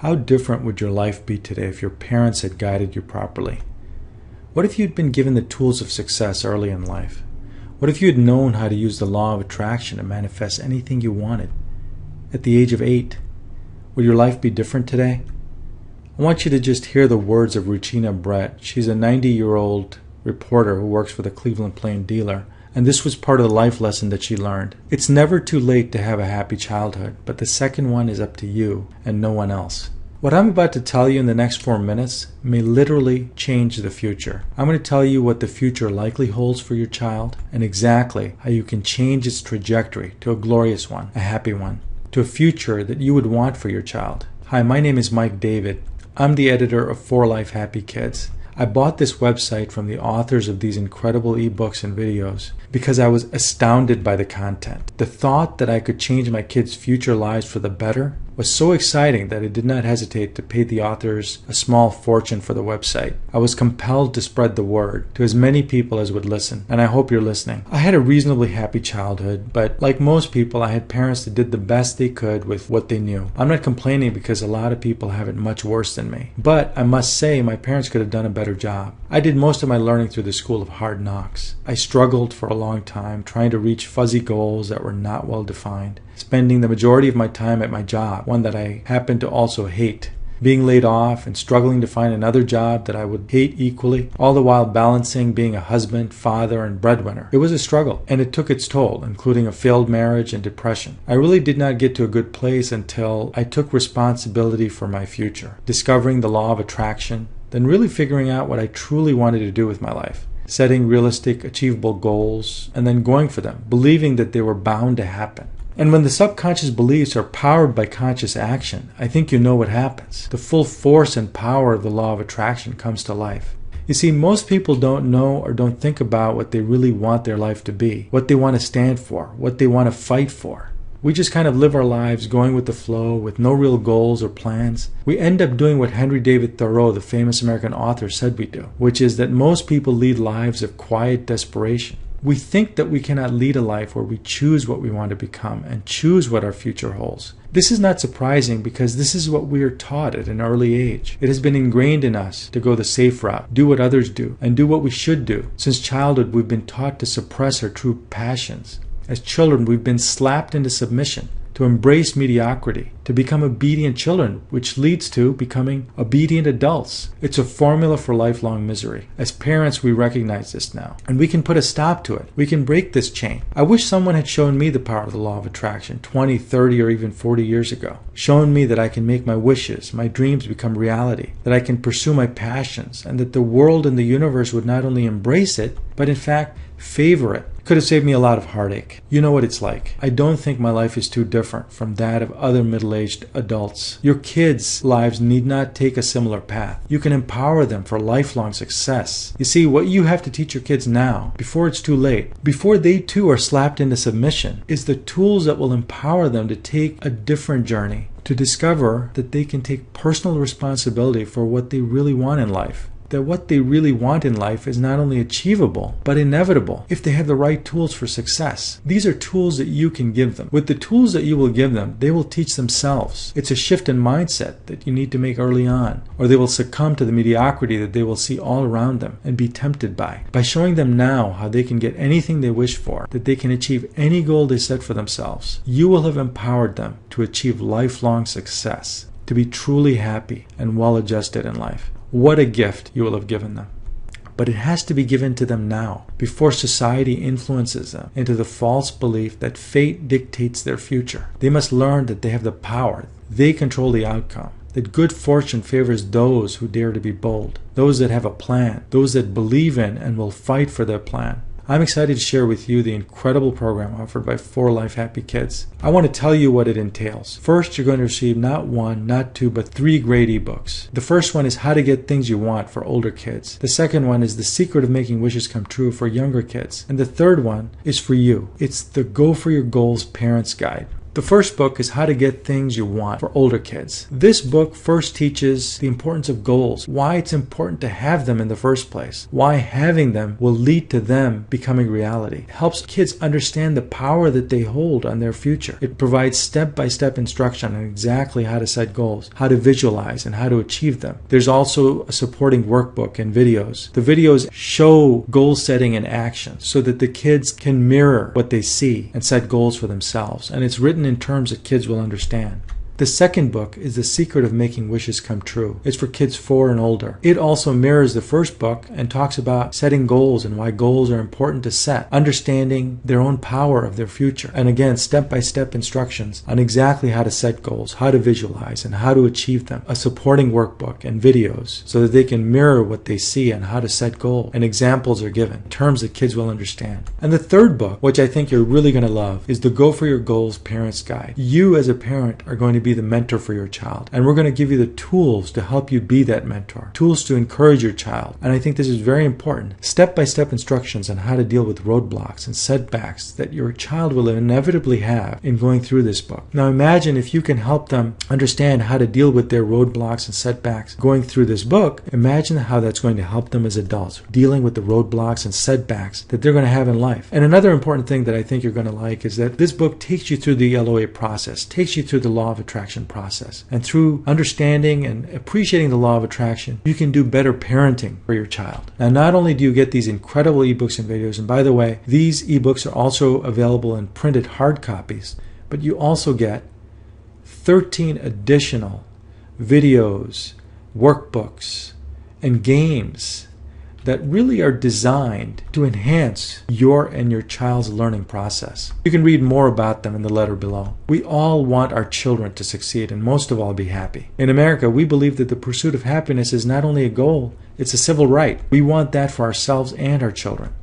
How different would your life be today if your parents had guided you properly? What if you'd been given the tools of success early in life? What if you had known how to use the law of attraction to manifest anything you wanted? At the age of 8, would your life be different today? I want you to just hear the words of Ruchina Brett. She's a 90-year-old reporter who works for the Cleveland Plain Dealer, and this was part of the life lesson that she learned. It's never too late to have a happy childhood, but the second one is up to you and no one else. What I'm about to tell you in the next 4 minutes may literally change the future. I'm going to tell you what the future likely holds for your child and exactly how you can change its trajectory to a glorious one, a happy one, to a future that you would want for your child. Hi, my name is Mike David. I'm the editor of 4 Life Happy Kids. I bought this website from the authors of these incredible ebooks and videos because I was astounded by the content. The thought that I could change my kids' future lives for the better was so exciting that I did not hesitate to pay the authors a small fortune for the website. I was compelled to spread the word to as many people as would listen, and I hope you're listening. I had a reasonably happy childhood, but like most people, I had parents that did the best they could with what they knew. I'm not complaining because a lot of people have it much worse than me, but I must say my parents could have done a better job. I did most of my learning through the school of hard knocks. I struggled for a long time trying to reach fuzzy goals that were not well defined, spending the majority of my time at my job, one that I happened to also hate, being laid off and struggling to find another job that I would hate equally, all the while balancing being a husband, father, and breadwinner. It was a struggle, and it took its toll, including a failed marriage and depression. I really did not get to a good place until I took responsibility for my future, discovering the law of attraction, then really figuring out what I truly wanted to do with my life, setting realistic, achievable goals, and then going for them, believing that they were bound to happen. And when the subconscious beliefs are powered by conscious action, I think you know what happens. The full force and power of the law of attraction comes to life. You see, most people don't know or don't think about what they really want their life to be, what they want to stand for, what they want to fight for. We just kind of live our lives going with the flow with no real goals or plans. We end up doing what Henry David Thoreau, the famous American author, said we do, which is that most people lead lives of quiet desperation. We think that we cannot lead a life where we choose what we want to become and choose what our future holds. This is not surprising because this is what we are taught at an early age. It has been ingrained in us to go the safe route, do what others do, and do what we should do. Since childhood, we've been taught to suppress our true passions. As children, we've been slapped into submission, to embrace mediocrity, to become obedient children, which leads to becoming obedient adults. It's a formula for lifelong misery. As parents, we recognize this now, and we can put a stop to it. We can break this chain. I wish someone had shown me the power of the law of attraction 20, 30, or even 40 years ago. Shown me that I can make my wishes, my dreams become reality, that I can pursue my passions, and that the world and the universe would not only embrace it, but in fact, favor it. Could have saved me a lot of heartache. You know what it's like. I don't think my life is too different from that of other middle-aged adults. Your kids' lives need not take a similar path. You can empower them for lifelong success. You see, what you have to teach your kids now, before it's too late, before they too are slapped into submission, is the tools that will empower them to take a different journey, to discover that they can take personal responsibility for what they really want in life. That what they really want in life is not only achievable, but inevitable if they have the right tools for success. These are tools that you can give them. With the tools that you will give them, they will teach themselves. It's a shift in mindset that you need to make early on, or they will succumb to the mediocrity that they will see all around them and be tempted by. By showing them now how they can get anything they wish for, that they can achieve any goal they set for themselves, you will have empowered them to achieve lifelong success, to be truly happy and well-adjusted in life. What a gift you will have given them. But it has to be given to them now, before society influences them into the false belief that fate dictates their future. They must learn that they have the power. They control the outcome. That good fortune favors those who dare to be bold, those that have a plan, those that believe in and will fight for their plan. I'm excited to share with you the incredible program offered by 4 Life Happy Kids. I want to tell you what it entails. First, you're going to receive not 1, not 2, but 3 great ebooks. The first one is How to Get Things You Want for older kids. The second one is The Secret of Making Wishes Come True for younger kids. And the third one is for you. It's the Go for Your Goals Parents Guide. The first book is How to Get Things You Want for older kids. This book first teaches the importance of goals, why it's important to have them in the first place, why having them will lead to them becoming reality. It helps kids understand the power that they hold on their future. It provides step-by-step instruction on exactly how to set goals, how to visualize, and how to achieve them. There's also a supporting workbook and videos. The videos show goal setting in action so that the kids can mirror what they see and set goals for themselves. And it's written in terms that kids will understand. The second book is The Secret of Making Wishes Come True. It's for kids 4 and older. It also mirrors the first book and talks about setting goals and why goals are important to set, understanding their own power of their future, and again, step-by-step instructions on exactly how to set goals, how to visualize, and how to achieve them, a supporting workbook and videos so that they can mirror what they see and how to set goals, and examples are given, terms that kids will understand. And the third book, which I think you're really going to love, is the Go For Your Goals Parent's Guide. You as a parent are going to be the mentor for your child, and we're going to give you the tools to help you be that mentor, tools to encourage your child. And I think this is very important. Step-by-step instructions on how to deal with roadblocks and setbacks that your child will inevitably have in going through this book. Now imagine if you can help them understand how to deal with their roadblocks and setbacks going through this book. Imagine how that's going to help them as adults, dealing with the roadblocks and setbacks that they're going to have in life. And another important thing that I think you're going to like is that this book takes you through the LOA process, takes you through the law of attraction process. And through understanding and appreciating the law of attraction, you can do better parenting for your child. Now, not only do you get these incredible ebooks and videos, and by the way, these ebooks are also available in printed hard copies, but you also get 13 additional videos, workbooks, and games that really are designed to enhance your and your child's learning process. You can read more about them in the letter below. We all want our children to succeed and most of all be happy. In America, we believe that the pursuit of happiness is not only a goal, it's a civil right. We want that for ourselves and our children.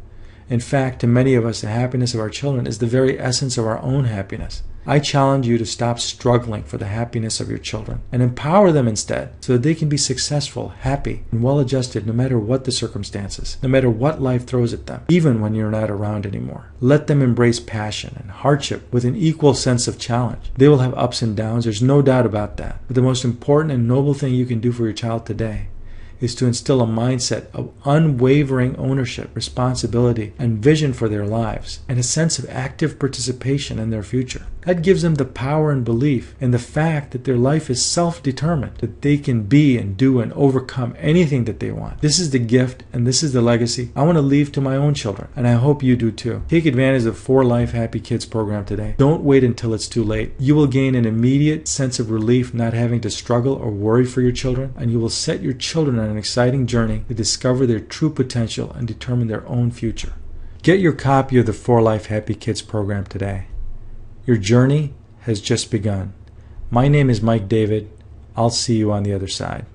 In fact, to many of us, the happiness of our children is the very essence of our own happiness. I challenge you to stop struggling for the happiness of your children and empower them instead so that they can be successful, happy, and well-adjusted no matter what the circumstances, no matter what life throws at them, even when you're not around anymore. Let them embrace passion and hardship with an equal sense of challenge. They will have ups and downs, there's no doubt about that. But the most important and noble thing you can do for your child today is to instill a mindset of unwavering ownership, responsibility, and vision for their lives, and a sense of active participation in their future. That gives them the power and belief in the fact that their life is self-determined, that they can be and do and overcome anything that they want. This is the gift and this is the legacy I want to leave to my own children, and I hope you do too. Take advantage of 4 Life Happy Kids program today. Don't wait until it's too late. You will gain an immediate sense of relief not having to struggle or worry for your children, and you will set your children on an exciting journey to discover their true potential and determine their own future. Get your copy of the 4 Life Happy Kids program today. Your journey has just begun. My name is Mike David. I'll see you on the other side.